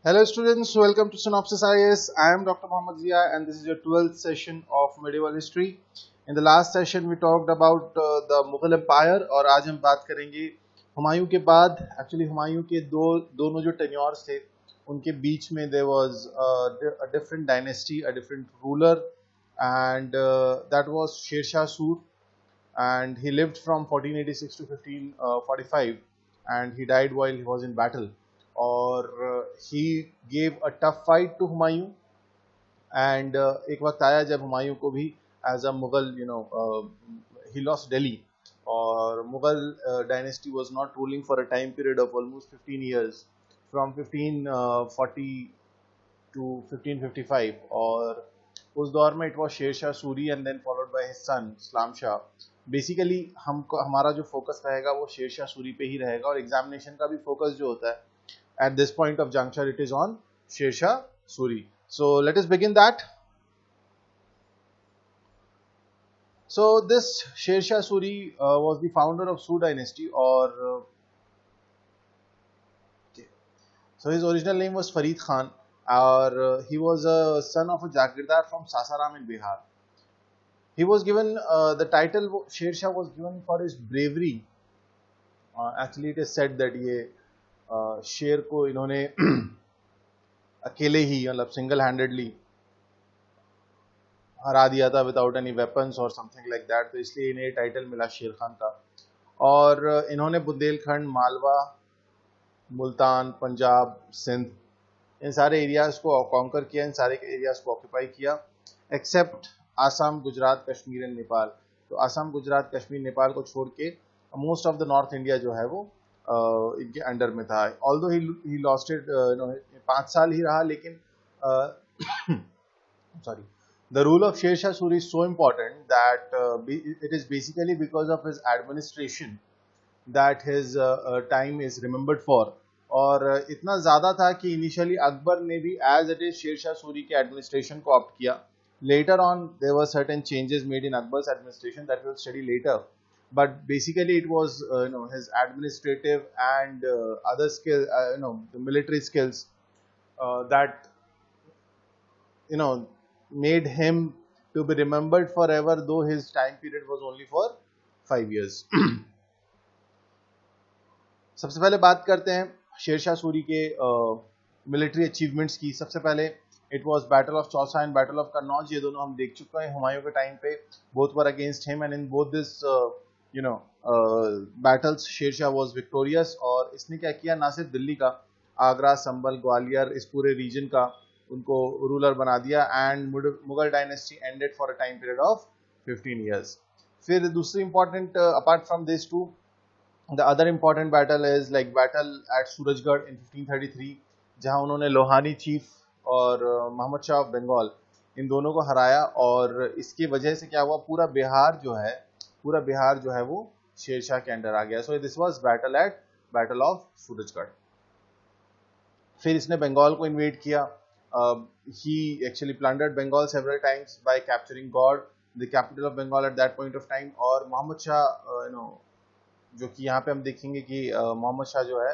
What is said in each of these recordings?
Hello students, welcome to Synopsis IAS. I am Dr. Mohammad Zia and this is your 12th session of medieval history. In the last session we talked about the Mughal Empire और आज हम बात करेंगे हुमायूं के बाद actually Humayun के दोनों जो टेन्योर्स थे उनके बीच में there was a different dynasty, a different ruler and that was Sher Shah Sur and he lived from 1486 to 1545 and he died while he was in battle और he gave a tough fight to Humayun and एक वक्त आया जब हुमायूं को भी as a Mughal he lost Delhi और Mughal dynasty was not ruling for a time period of almost 15 years from 1540 to 1555 और उस दौर में it was Sher Shah Suri and then followed by his son Islam Shah. Basically हमको हमारा जो फोकस रहेगा वो शेर शाह सूरी पे ही रहेगा और एग्जामिनेशन का भी फोकस जो होता है at this point of juncture it is on Sher Shah Suri. So let us begin that. So this Sher Shah Suri was the founder of Sur dynasty or so his original name was Farid Khan or he was a son of a Jagirdar from Sasaram in Bihar. He was given the title Sher Shah was given for his bravery. Actually it is said that ये शेर को इन्होंने अकेले ही मतलब single handedly हरा दिया था without any weapons और समथिंग लाइक दैट, तो इसलिए इन्हें टाइटल मिला शेर खान का. और इन्होंने बुंदेलखंड, मालवा, मुल्तान, पंजाब, सिंध इन सारे एरियाज को कॉन्कर किया, इन सारे एरियाज को ऑक्यूपाई किया एक्सेप्ट आसाम, गुजरात, कश्मीर एंड नेपाल. तो आसाम, गुजरात, कश्मीर, नेपाल को छोड़ के most of the north India जो है वो इनके अंडर में था. ऑल्दो ही लॉस्ट इट 5 साल ही रहा लेकिन sorry, the rule of Sher Shah Suri is so important that it is basically because of his administration that his time is remembered for. और इतना ज़्यादा था कि इनिशियली अकबर ने भी as it is Sher Shah Suri के एडमिनिस्ट्रेशन को ऑप्ट किया. Later on there were certain changes made in Akbar's administration that we'll study later, but basically it was his administrative and other skill, the military skills that made him to be remembered forever, though his time period was only for 5 years. सबसे पहले बात करते हैं शेर शाह सूरी के military achievements की. सबसे पहले it was battle of Chausa and battle of Kannauj. ये दोनों हम देख चुके हैं हुमायूं के टाइम पे. Both were against him and in both this battles Sher Shah was victorious. और इसने क्या किया, ना सिर्फ दिल्ली का, आगरा, संभल, ग्वालियर, इस पूरे रीजन का उनको रूलर बना दिया and Mughal dynasty ended for a time period of 15 years. फिर दूसरी important apart from this two, the other important battle is like battle at Surajgarh in 1533 जहां उन्होंने लोहानी चीफ और मोहम्मद शाह ऑफ बंगाल इन दोनों को हराया. और इसकी वजह से क्या हुआ, पूरा बिहार जो है वो शेर शाह के अंडर आ गया. सो this was battle of Surajgarh. फिर इसने बंगाल को इन्वेड किया. he actually plundered Bengal several times by capturing God, the capital of Bengal at that point of time. और मोहम्मद शाह जो कि यहाँ पे हम देखेंगे कि मोहम्मद शाह जो है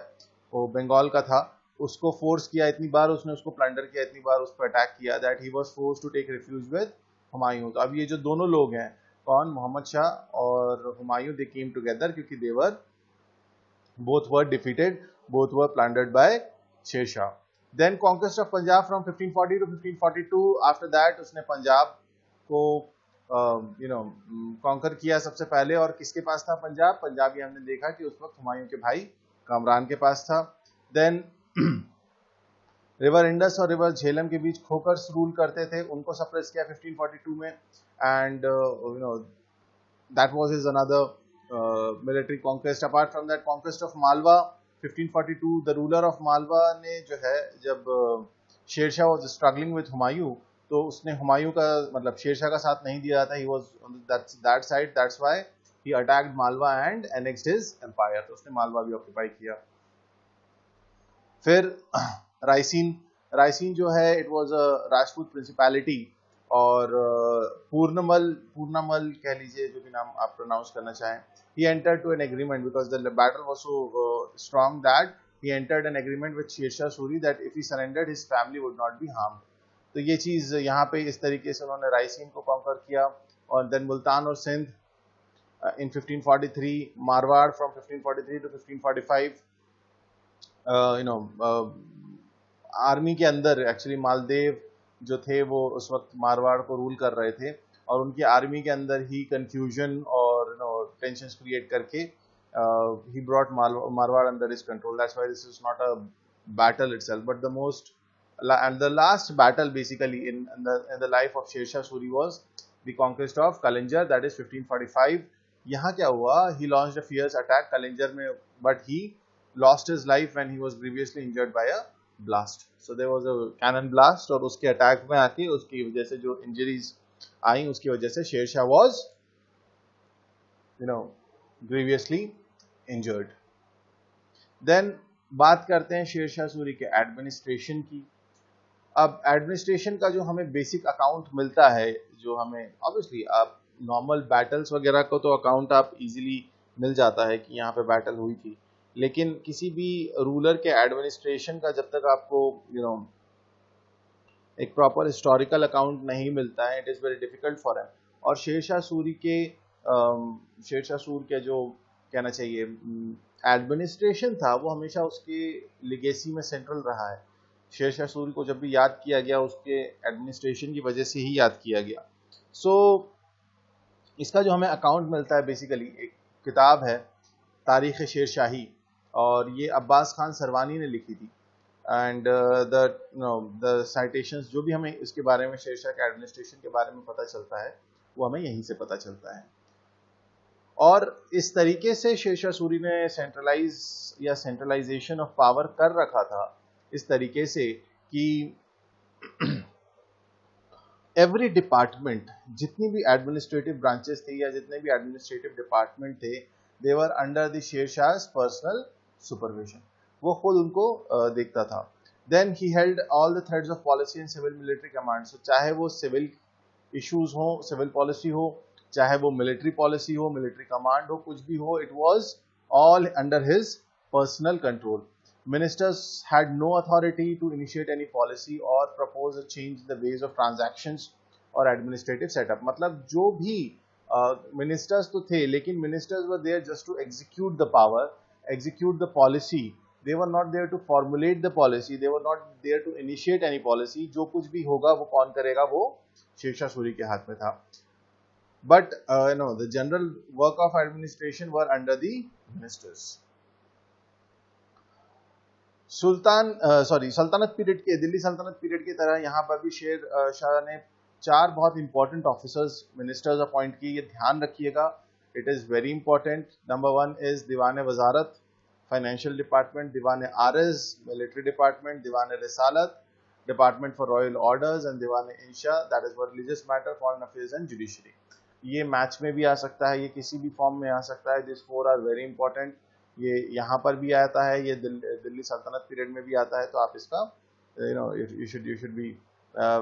वो बंगाल का था, उसको फोर्स किया इतनी बार, उसने उसको प्लंडर किया इतनी बार, उस पर अटैक किया that he was forced to take refuge with Humayun. तो अब ये जो दोनों लोग हैं, कौन, मोहम्मद शाह और हुमायूं, दे केम टुगेदर क्योंकि दे वर both were defeated, both were plundered by Sher Shah. Then conquest of Punjab from 1540 to 1542. After that उसने पंजाब को कॉन्कर किया सबसे पहले. और किसके पास था पंजाब? पंजाब ये हमने देखा कि उस वक्त हुमायूं के भाई कामरान के पास था. देन रिवर इंडस और रिवर झेलम के बीच खोकर्स रूल करते थे, उनको सप्रेस किया 1542 में. And that was his another military conquest. Apart from that conquest of Malwa 1542. The ruler of Malwa ने जो है, जब Sher Shah was struggling with Humayun, तो उसने हुमायूं का मतलब शेर शाह का साथ नहीं दिया था. He was on that side, that's why he attacked Malwa and annexed his empire. तो उसने मालवा भी ऑक्यूपाई किया. फिर रायसीन जो है, it was a Rajput principality. और पूर्णमल कह लीजिए, जो भी नाम आप प्रोनाउंस करना चाहें, he entered to an agreement because the battle was so strong that he entered an agreement with Sher Suri that if he surrendered, his family would not be harmed. तो ये चीज़ यहाँ पे इस तरीके से उन्होंने रायसीन को कॉन्कर किया. और देन मुल्तान और Sindh in 1543, Marwar from 1543 to 1545, army के अंदर एक्चुअली मालदेव जो थे वो उस वक्त मारवाड़ को रूल कर रहे थे, और उनकी आर्मी के अंदर ही कंफ्यूजन और टेंशंस क्रिएट करके he brought Marwar under his control. That's why this is not a battle itself, but the most and the last battle basically in the life of Sher Shah Suri was the conquest of Kalinjar, that is 1545. यहाँ क्या हुआ? He launched a fierce attack Kalinjar में, but he lost his life when he was grievously injured by a blast. So there was a cannon blast, और उसके attack में आके उसकी वजह से जो इंजरीज आई उसकी वजह से Sher Shah was grievously injured. Then बात करते हैं शेर शाह सूरी के एडमिनिस्ट्रेशन की. अब एडमिनिस्ट्रेशन का जो हमें बेसिक अकाउंट मिलता है, जो हमें ऑब्वियसली आप नॉर्मल बैटल्स वगैरह को तो अकाउंट आप इजीली मिल जाता है कि यहाँ पे बैटल हुई थी, लेकिन किसी भी रूलर के एडमिनिस्ट्रेशन का जब तक आपको एक प्रॉपर हिस्टोरिकल अकाउंट नहीं मिलता है, it is very difficult for him. और शेर शाह सूरी के जो कहना चाहिए एडमिनिस्ट्रेशन था वो हमेशा उसके लिगेसी में सेंट्रल रहा है. शेर शाह सूरी को जब भी याद किया गया उसके एडमिनिस्ट्रेशन की वजह से ही याद किया गया. सो इसका जो हमें अकाउंट मिलता है बेसिकली एक किताब है तारीख़ शेर शाही, और ये अब्बास खान सरवानी ने लिखी थी. एंड द साइटेशंस जो भी हमें इसके बारे में शेर शाह के एडमिनिस्ट्रेशन के बारे में पता चलता है वो हमें यहीं से पता चलता है. और इस तरीके से शेर शाह सूरी ने सेंट्रलाइजेशन ऑफ पावर कर रखा था इस तरीके से कि एवरी डिपार्टमेंट, जितनी भी एडमिनिस्ट्रेटिव ब्रांचेस थी या जितने भी एडमिनिस्ट्रेटिव डिपार्टमेंट थे, दे वर under the Sher Shah personal supervision. वो खुद उनको देखता था. Then he held all the threads of policy and civil military command. So चाहे वो सिविल इश्यूज हो, सिविल पॉलिसी हो, चाहे वो मिलिट्री पॉलिसी हो, मिलिट्री कमांड हो, कुछ भी हो, it was all under his personal control. Ministers had no authority to initiate any policy or propose a change in the ways of transactions or administrative setup. मतलब जो भी ministers तो थे, लेकिन ministers were there just to execute the power, execute the policy. They were not there to formulate the policy. They were not there to initiate any policy. जो कुछ भी होगा वो कौन करेगा, वो शेर शाह सूरी के हाथ में था. But the general work of administration were under the ministers. सल्तनत पीरियड के, दिल्ली सल्तनत पीरियड की तरह यहाँ पर भी शेर शाह ने 4 बहुत इंपॉर्टेंट ऑफिसर्स, मिनिस्टर्स अपॉइंट किए. ये ध्यान रखिएगा, it is very important. Number 1 is दीवान वजारत, फाइनेंशियल डिपार्टमेंट, दीवान आरज, मिलिट्री डिपार्टमेंट, दीवान रिसालत, department for royal orders, and दीवान इंशा, that is for religious matter, foreign affairs and judiciary. ये मैच में भी आ सकता है, ये किसी भी फॉर्म में आ सकता है. This 4 are very important. ये यहाँ पर भी आता है, ये दिल्ली सल्तनत पीरियड में भी आता है, तो आप इसका you should be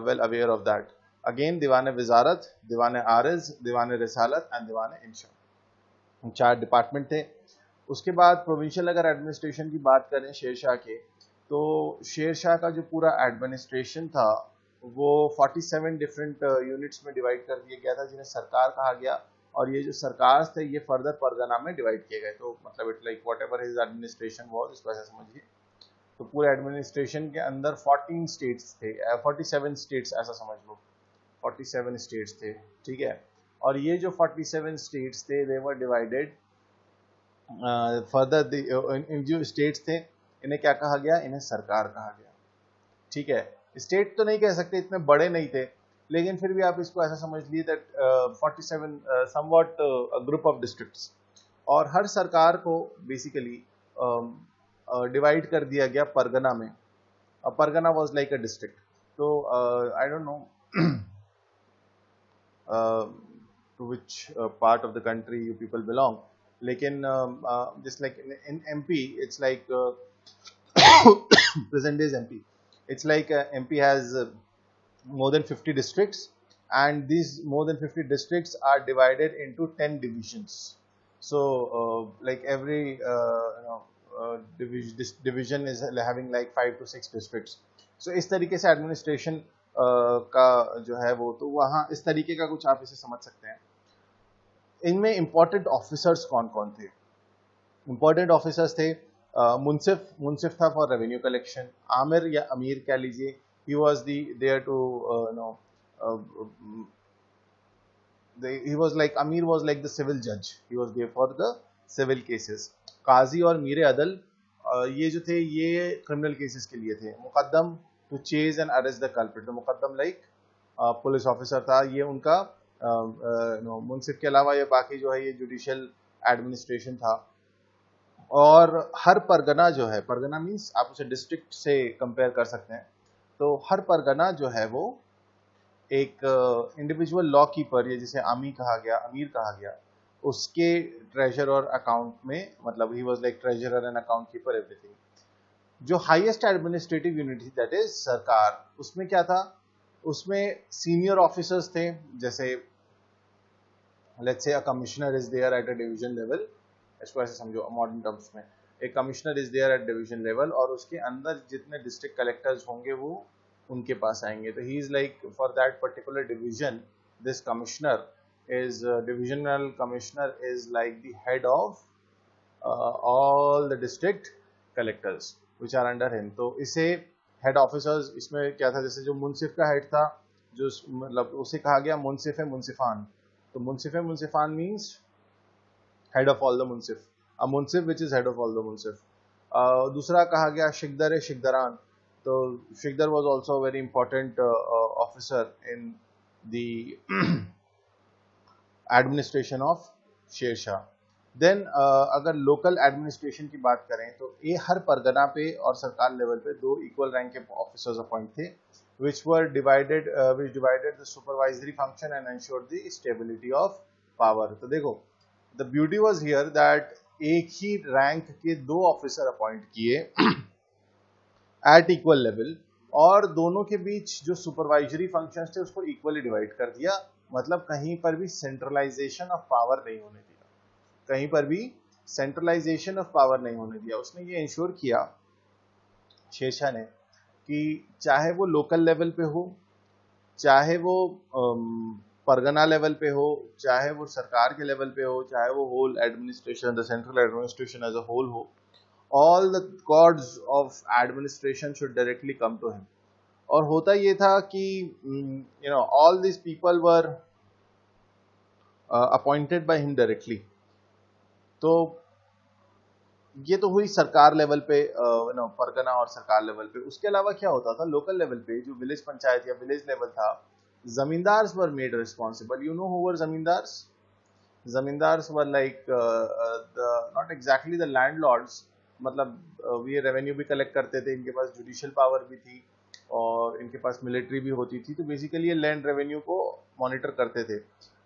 well aware of that. Again दीवान वजारत, दीवान आरज, दीवान रिसालत एंड दीवान इंशा, 4 डिपार्टमेंट थे. उसके बाद प्रोविंशियल अगर एडमिनिस्ट्रेशन की बात करें शेर शाह के, तो शेर शाह का जो पूरा एडमिनिस्ट्रेशन था वो 47 डिफरेंट यूनिट्स में डिवाइड कर दिया गया था, जिन्हें सरकार कहा गया. और ये जो सरकार थे ये फर्दर परगना में डिवाइड किए गए. तो मतलब it like what ever his administration was, इसको ऐसा समझिए. तो पूरे एडमिनिस्ट्रेशन के अंदर 14 स्टेट्स थे, 47 स्टेट्स ऐसा समझ लो, 47 स्टेट्स थे, ठीक है. और ये जो 47 स्टेट्स थे दे वर डिवाइडेड फर्दर. इन जो स्टेट्स थे इन्हें क्या कहा गया, इन्हें सरकार कहा गया, ठीक है. स्टेट तो नहीं कह सकते, इतने बड़े नहीं थे, लेकिन फिर भी आप इसको ऐसा समझ लिए that 47 somewhat group of districts. और हर सरकार को बेसिकली डिवाइड कर दिया गया परगना में. परगना वाज लाइक अ डिस्ट्रिक्ट. तो I don't know to which part of the country you people belong, लेकिन just like in MP it's like present day MP, it's like MP has more than 50 districts, and these more than 50 districts are divided into 10 divisions. So like every division is having like 5 to 6 districts. So इस तरीके से administration का जो है वो, तो वहाँ इस तरीके का कुछ आप इसे समझ सकते हैं. इनमें इंपॉर्टेंट ऑफिसर्स कौन कौन थे? इंपॉर्टेंट ऑफिसर्स थे मुंसिफ था फॉर रेवेन्यू कलेक्शन. आमिर या अमीर कह लीजिए, he was there to he was like, Amir was like the civil judge, he was there for the civil cases. काजी और मीर अदल ये जो थे ये क्रिमिनल केसेस के लिए थे. Muqaddam to chase and arrest the culprit, muqaddam like police officer था, ये उनका मुंसिफ के अलावा ये बाकी जो है ये जुडिशियल एडमिनिस्ट्रेशन था. और हर परगना जो है, परगना मीन्स आप उसे डिस्ट्रिक्ट से कंपेयर कर सकते हैं, तो हर परगना जो है वो एक इंडिविजुअल लॉ कीपर, ये जिसे अमीर कहा गया, उसके ट्रेजर और अकाउंट में, मतलब he was like treasurer and account keeper everything. जो हाईएस्ट एडमिनिस्ट्रेटिव यूनिट थी दैट इज सरकार, उसमें क्या था? उसमें सीनियर ऑफिसर्स थे, जैसे let's say a commissioner is there at a division level. इसको ऐसे समझो मॉडर्न टर्म्स में, एक commissioner is there at division level, और उसके अंदर जितने डिस्ट्रिक्ट कलेक्टर्स होंगे वो उनके पास आएंगे. तो he is like for that particular division, this commissioner is divisional commissioner is like the head of all the district collectors which are under him. तो इसे head officers, इसमें क्या था, जैसे जो मुंसिफ का हेड था, जो मतलब उसे कहा गया मुंसिफ है मुंसिफान. तो मुंसिफ है मुंसिफान means head of all the Munsif, a Munsif which is head of all the मुंसिफ. दूसरा कहा गया शिकदर है शिकदरान. तो shiqdar was also a very important officer in the administration of Sher Shah. Then अगर लोकल एडमिनिस्ट्रेशन की बात करें तो ये हर परगना पे और सरकार लेवल पे 2 इक्वल रैंक के ऑफिसर्स अपॉइंट थे, which divided the supervisory function and ensured the stability of power. तो देखो, the beauty was here that एक ही रैंक के 2 ऑफिसर अपॉइंट किए एट इक्वल लेवल, और दोनों के बीच जो सुपरवाइजरी फंक्शंस थे उसको इक्वली डिवाइड कर दिया. मतलब कहीं पर भी सेंट्रलाइजेशन ऑफ पावर नहीं होने दिया, कहीं पर भी सेंट्रलाइजेशन ऑफ पावर नहीं होने दिया. उसने ये इंश्योर किया शेरशाह ने कि चाहे वो लोकल लेवल पे हो, चाहे वो परगना लेवल पे हो, चाहे वो सरकार के लेवल पे हो, चाहे वो whole administration, the central administration as a whole हो, all the cords of administration should directly come to him. और होता ये था कि all these people were appointed by him directly. तो ये तो हुई सरकार लेवल पे, परगना और सरकार लेवल पे. उसके अलावा क्या होता था लोकल लेवल पे, जो विलेज पंचायत या विलेज लेवल था, zamindars were made responsible. You know who were zamindars? Zamindars were like not exactly the landlords, मतलब ये रेवेन्यू भी कलेक्ट करते थे, इनके पास जुडिशियल पावर भी थी और इनके पास मिलिट्री भी होती थी. तो बेसिकली ये लैंड रेवेन्यू को मॉनिटर करते थे.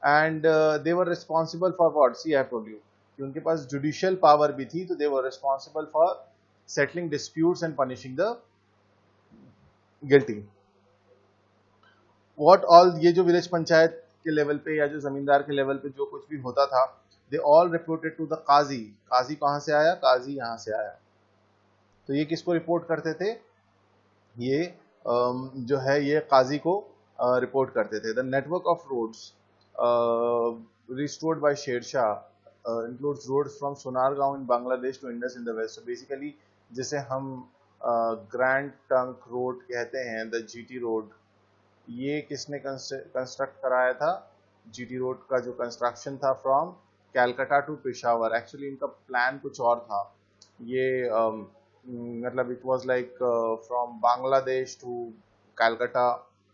And they were responsible for what? See I told you कि उनके पास जुडिशियल पावर भी थी, तो they were responsible for settling disputes and punishing the guilty. What all, ये जो विलेज पंचायत के लेवल पे या जो जमींदार के लेवल पे जो कुछ भी होता था, they all reported to the काजी. काजी कहाँ से आया? काजी यहाँ से आया. तो ये किसको रिपोर्ट करते थे? ये जो है ये काजी को रिपोर्ट करते थे. The network of roads restored by Sher Shah includes roads from Sonargaon in Bangladesh to Indus in the west. Basically जिसे हम ग्रैंड ट्रंक रोड कहते हैं, द जीटी रोड, ये किसने कंस्ट्रक्ट कराया था? जीटी रोड का जो कंस्ट्रक्शन था from Calcutta to Peshawar. Actually इनका प्लान कुछ और था. ये मतलब it was like from Bangladesh to Calcutta,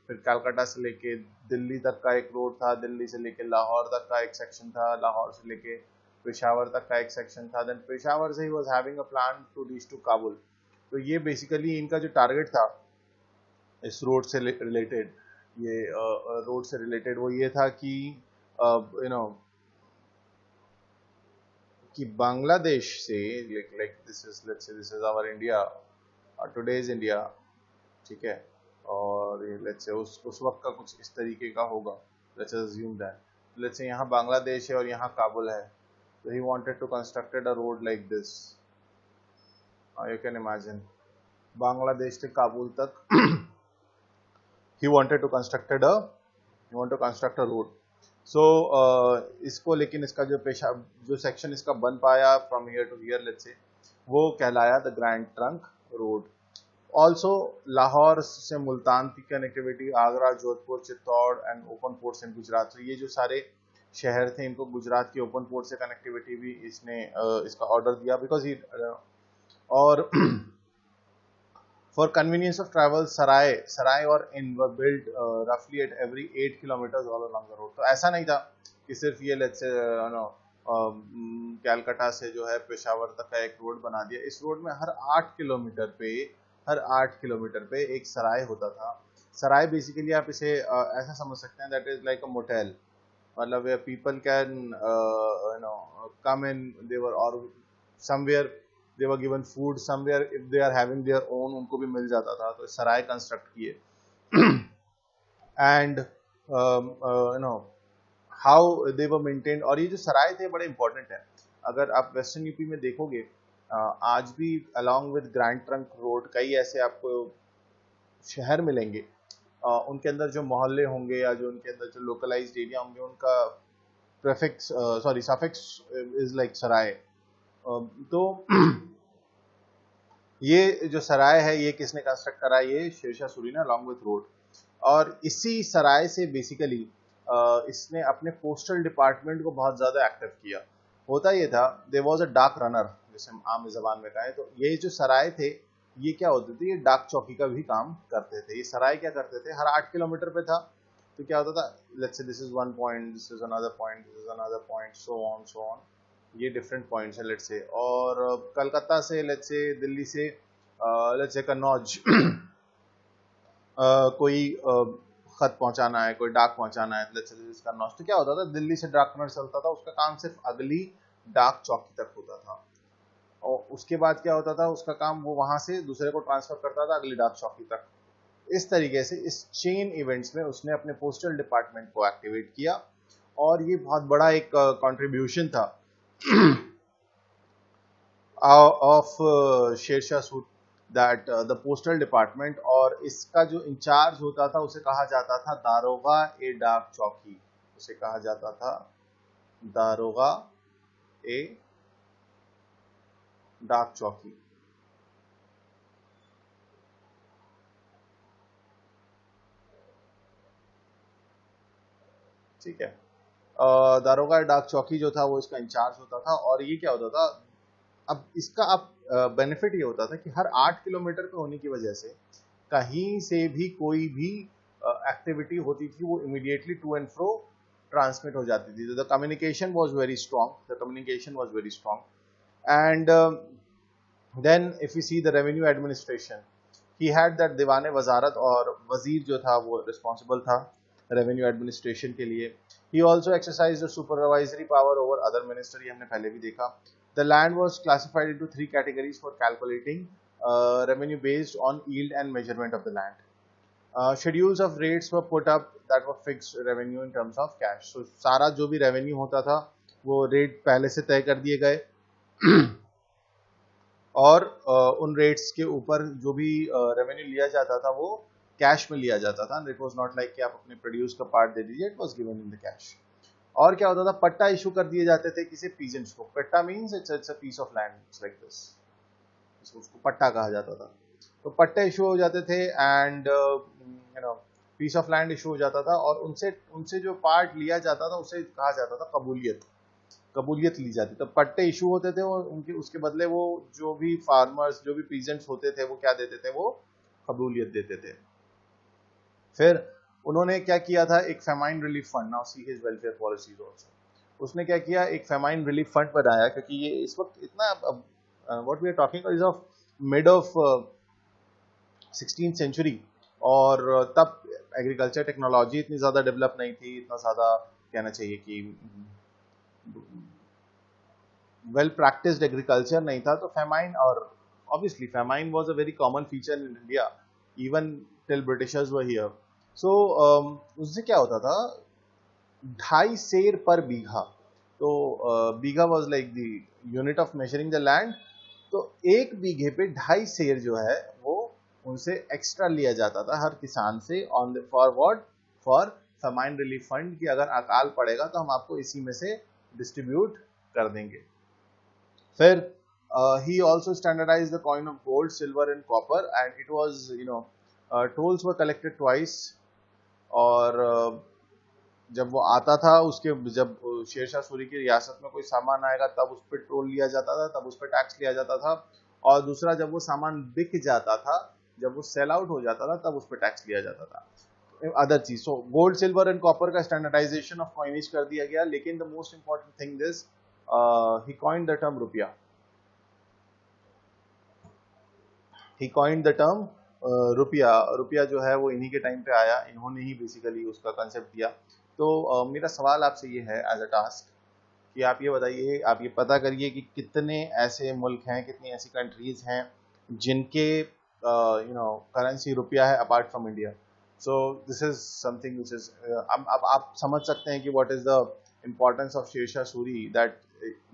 फिर कैलकाटा से लेके दिल्ली तक का एक रोड था, दिल्ली से लेके लाहौर तक का एक सेक्शन था, लाहौर से लेके पेशावर तक का एक सेक्शन था. देन पेशावर से he was having a plan to reach to Kabul. तो ये बेसिकली इनका जो टारगेट था इस रोड से रिलेटेड, ये रोड से रिलेटेड वो ये था कि कि बांग्लादेश से like this is, let's say this is our India, today's India, ठीक है, और let's say उस वक्त का कुछ इस तरीके का होगा. let's assume that, let's say यहाँ बांग्लादेश है और यहाँ काबुल है, so he wanted to constructed a road like this. You can imagine Bangladesh से काबुल तक he wanted to construct a road. So इसको लेकिन इसका जो सेक्शन इसका बन पाया from here to here let's say, वो कहलाया the grand trunk road. Also Lahore से मुल्तान की connectivity, Agra, Jodhpur, Chittor and open ports in Gujarat. तो ये जो सारे शहर थे इनको गुजरात के ओपन पोर्ट से कनेक्टिविटी भी इसने इसका ऑर्डर दिया बिकॉज ही और For convenience of travel, Sarai और inn were built roughly at every 8 kilometers all along the road. तो ऐसा नहीं था कि सिर्फ ये let's say कैलकाटा से जो है पेशावर तक का एक रोड बना दिया. इस रोड में हर 8 किलोमीटर पे एक सराय होता था. सराय बेसिकली आप इसे ऐसा समझ सकते हैं that is like a motel, मतलब where people can come in, they were or somewhere they were given food, somewhere if they are having their own उनको भी मिल जाता था. तो सराय कंस्ट्रक्ट किए and how they were maintained. और ये जो सराय थे बड़े इंपॉर्टेंट है. अगर आप वेस्टर्न यूपी में देखोगे आज भी along with grand trunk road कई ऐसे आपको शहर मिलेंगे उनके अंदर जो मोहल्ले होंगे या जो उनके अंदर जो लोकलाइज्ड एरिया होंगे उनका प्रेफिक्स सफिक्स इज लाइक सराय. तो ये जो सराय है ये किसने कंस्ट्रक्ट करा? ये शेरशाह सूरी ने अलॉन्ग विथ रोड. और इसी सराय से बेसिकली इसने अपने पोस्टल डिपार्टमेंट को बहुत ज्यादा एक्टिव किया. होता ये था, देयर वाज अ डाक रनर, जैसे हम आम जबान में कहें, तो ये जो सराय थे ये क्या होते थे, ये डाक चौकी का भी काम करते थे. ये सराय क्या करते थे, हर 8 किलोमीटर पे था. तो क्या होता था, let's say this is one point, this is another point, this is another point, so on. ये डिफरेंट पॉइंट्स है लेट्स से. और कलकत्ता से लेट्स से, दिल्ली से लेट्स से कन्नौज कोई खत पहुंचाना है, कोई डाक पहुंचाना है, let's say this is Kannauj. तो क्या होता था, दिल्ली से डाक रनर चलता था, उसका काम सिर्फ अगली डाक चौकी तक होता था. और उसके बाद क्या होता था, उसका काम वो वहां से दूसरे को ट्रांसफर करता था अगली डाक चौकी तक. इस तरीके से इस चेन इवेंट्स में उसने अपने पोस्टल डिपार्टमेंट को एक्टिवेट किया. और ये बहुत बड़ा एक कंट्रीब्यूशन था of Sher Shah Suri, that the postal department. और इसका जो इंचार्ज होता था उसे कहा जाता था दारोगा ए डाक चौकी. उसे कहा जाता था दारोगा ए डाक चौकी. ठीक है. दारोगा डाक चौकी जो था वो इसका इंचार्ज होता था. और ये क्या होता था, अब इसका अब बेनिफिट ये होता था कि हर 8 किलोमीटर पे होने की वजह से कहीं से भी कोई भी एक्टिविटी होती थी वो immediately to and fro transmit हो जाती थी. The communication was very strong. And then if you see the revenue administration, he had that दीवाने वजारत, और वजीर जो था वो रिस्पॉन्सिबल था रेवेन्यू एडमिनिस्ट्रेशन के लिए. He also exercised supervisory power over other minister. ये हमने पहले भी देखा. The land was classified into 3 categories for calculating revenue based on yield and measurement of the land. Schedules of rates were put up that were fixed revenue in terms of cash. So सारा जो भी revenue होता था वो rate पहले से तय कर दिए गए और उन रेट्स के ऊपर जो भी रेवेन्यू लिया जाता था वो कैश में लिया जाता था. इट वाज नॉट लाइक कि आप अपने प्रोड्यूस का पार्ट दे दीजिए, it was given in the cash. और क्या होता था, पट्टा इशू कर दिए जाते थे किसी पीजेंट्स को. Patta means it's a piece of land, it's like this, उसको पट्टा कहा जाता था. तो पट्टे इशू हो जाते थे and piece of land issue हो जाता था. और उनसे जो पार्ट लिया जाता था उसे कहा जाता था कबूलियत ली जाती. तो पट्टे इशू होते थे और उनके उसके बदले वो जो भी फार्मर्स, जो भी पीजेंट्स होते थे वो क्या देते थे, वो कबूलियत देते थे. फिर उन्होंने क्या किया था, एक famine relief fund. Now see his welfare policies also. उसने क्या किया, एक फेमाइन रिलीफ फंड बनाया, क्योंकि ये इस वक्त इतना what we are talking is of mid of 16th century. और तब एग्रीकल्चर टेक्नोलॉजी इतनी ज्यादा डेवलप नहीं थी, इतना ज्यादा कहना चाहिए कि वेल प्रैक्टिस्ड एग्रीकल्चर नहीं था. तो फेमाइन, और obviously famine was a very common feature in India even till Britishers were here. So उससे क्या होता था, 2.5 सेर पर बीघा. तो bigha was like the unit of measuring the land. तो एक बीघे पे 2.5 शेर जो है वो उनसे एक्स्ट्रा लिया जाता था हर किसान से on for what, for famine relief fund, कि अगर अकाल पड़ेगा तो हम आपको इसी में से डिस्ट्रीब्यूट कर देंगे। फिर he also standardized the coin of gold, silver and copper, and it was, tolls were collected twice। और जब वो आता था उसके, जब शेरशाह सूरी की रियासत में कोई सामान आएगा तब उस पर टोल लिया जाता था, तब उस पर टैक्स लिया जाता था, और दूसरा जब वो सामान बिक जाता था, जब वो सेल आउट हो जाता था तब उस पर टैक्स लिया जाता था, अदर चीज। So gold, silver and copper का स्टैंडर्डाइजेशन ऑफ कॉइनेज कर दिया गया। लेकिन the most important thing is he coined the term रुपया। ही कॉइन्ड द टर्म रुपया। रुपया जो है वो इन्हीं के टाइम पे आया, इन्होंने ही बेसिकली उसका कंसेप्ट दिया। तो मेरा सवाल आपसे ये है एज अ टास्क कि आप ये बताइए, आप ये पता करिए कि कितने ऐसे मुल्क हैं, कितनी ऐसी कंट्रीज हैं जिनके करेंसी रुपया है apart from India. So this is something which is, अब आप समझ सकते हैं कि what is the importance of Sher Shah Suri, that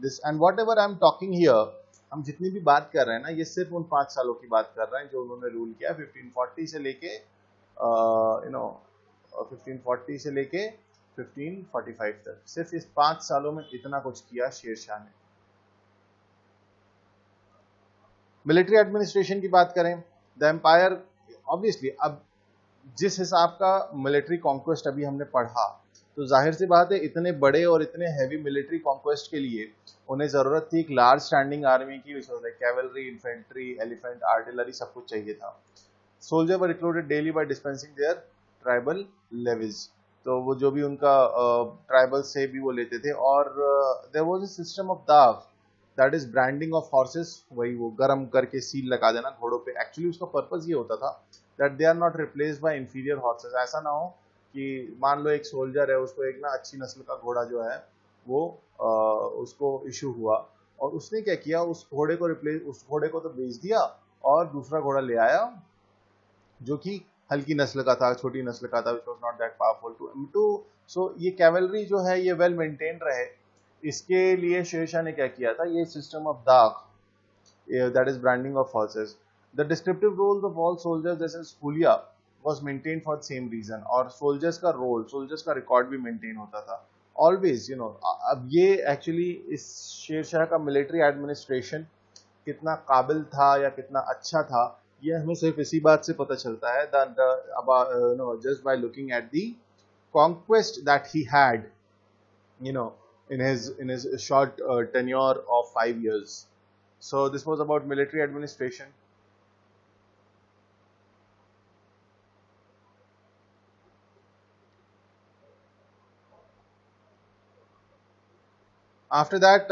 this and whatever I am talking here, हम जितनी भी बात कर रहे हैं ना, ये सिर्फ उन 5 सालों की बात कर रहे हैं जो उन्होंने रूल किया 1540 से लेके 1540 से लेके 1545 तक। सिर्फ इस 5 सालों में इतना कुछ किया शेरशाह ने। मिलिट्री एडमिनिस्ट्रेशन की बात करें, द एम्पायर, ऑब्वियसली अब जिस हिसाब का मिलिट्री कॉन्क्वेस्ट अभी हमने पढ़ा, तो जाहिर सी बात है इतने बड़े और इतने हैवी मिलिट्री कॉन्क्वेस्ट के लिए उन्हें जरूरत थी एक लार्ज स्टैंडिंग आर्मी की, which was like cavalry, infantry, elephant, artillery, सब कुछ चाहिए था। Soldier were recruited daily by dispensing their tribal levies, तो वो जो भी उनका ट्राइबल से भी वो लेते थे। और there was a system of दाव, that is branding of horses, वही वो गरम करके सील लगा देना घोड़ों पे। एक्चुअली उसका पर्पस ये होता था that they are not replaced by inferior horses. ऐसा ना हो कि मान लो एक सोल्जर है, उसको एक ना अच्छी नस्ल का घोड़ा जो है वो उसको इशू हुआ, और उसने क्या किया, उस घोड़े को तो बेच दिया और दूसरा घोड़ा ले आया जो कि हल्की नस्ल का था, छोटी नस्ल का था, which was not that powerful to so ये कैवलरी जो है ये वेल मेंटेन रहे, इसके लिए शेरशाह ने क्या किया था, ये सिस्टम ऑफ दाग, that is branding of horses. The descriptive roles of all soldiers, जैसे हुलिया was maintained for the same reason, और soldiers का रोल, soldiers का रिकॉर्ड भी मेंटेन होता था always, अब ये एक्चुअली इस शेरशाह का मिलिट्री एडमिनिस्ट्रेशन कितना काबिल था या कितना अच्छा था, ये हमें सिर्फ इसी बात से पता चलता है, just by looking at the conquest that he had, in his short tenure of 5 years. So this was about military administration. After that,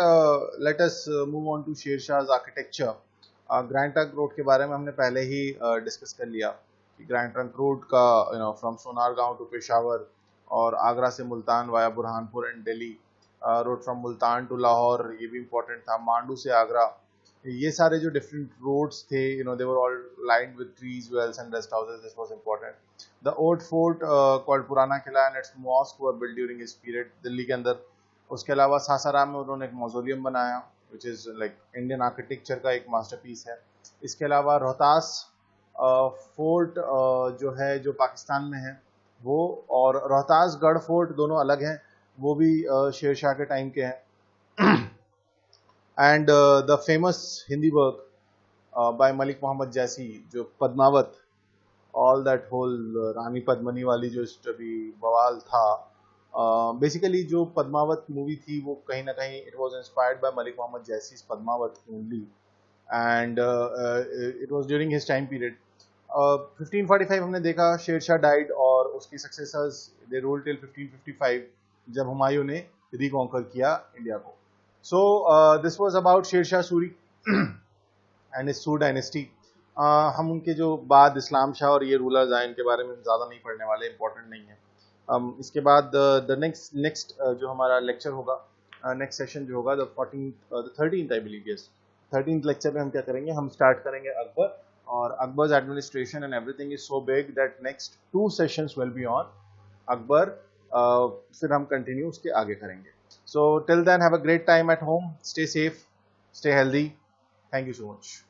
let us move on to शेर शाह's architecture. ग्रैंड ट्रंक रोड के बारे में हमने पहले ही discuss कर लिया कि grand trunk road का फ्रॉम सोनारगांव टू पेशावर, और आगरा से Multan via Burhanpur and Delhi, road from Multan to Lahore, ये भी इंपॉर्टेंट था, मांडू से आगरा, ये सारे जो डिफरेंट रोड्स थे, they were all lined with trees, wells and rest houses. This was important. The old fort called पुराना किला and its mosque were built during his period, Delhi के अंदर। उसके अलावा सासाराम में उन्होंने एक मौजोलियम बनाया, which is like Indian architecture का एक मास्टरपीस है। इसके अलावा रोहतास फोर्ट जो है, जो पाकिस्तान में है वो, और रोहतास गढ़ फोर्ट दोनों अलग हैं, वो भी शेरशाह के टाइम के हैं। And the famous Hindi work by Malik Mohammad Jayasi, जो Padmavat, all that whole Rani Padmini वाली जो अभी बवाल था, बेसिकली जो पद्मावत मूवी थी वो कहीं ना कहीं it was inspired by Malik Muhammad Jayasi's Padmavat only, and it was during his time period. 1545 हमने देखा शेरशाह डाइड, और उसकी सक्सेसर्स दे रूल्ड टिल 1555, जब हुमायूं ने रिकॉन्कर किया इंडिया को। So this was about Sher Shah Suri and his Sur dynasty. हम उनके जो बाद इस्लाम शाह और ये रूलर्स आए इनके बारे में ज़्यादा नहीं पढ़ने वाले, इंपॉर्टेंट नहीं है। इसके बाद द नेक्स्ट जो हमारा लेक्चर होगा, नेक्स्ट सेशन जो होगा the 13th I believe, yes 13th lecture में हम क्या करेंगे, हम स्टार्ट करेंगे अकबर, और Akbar's administration and everything is so big that next 2 sessions will be on Akbar, फिर हम कंटिन्यू उसके आगे करेंगे। So till then have a great time at home, stay safe, stay healthy, thank you so much.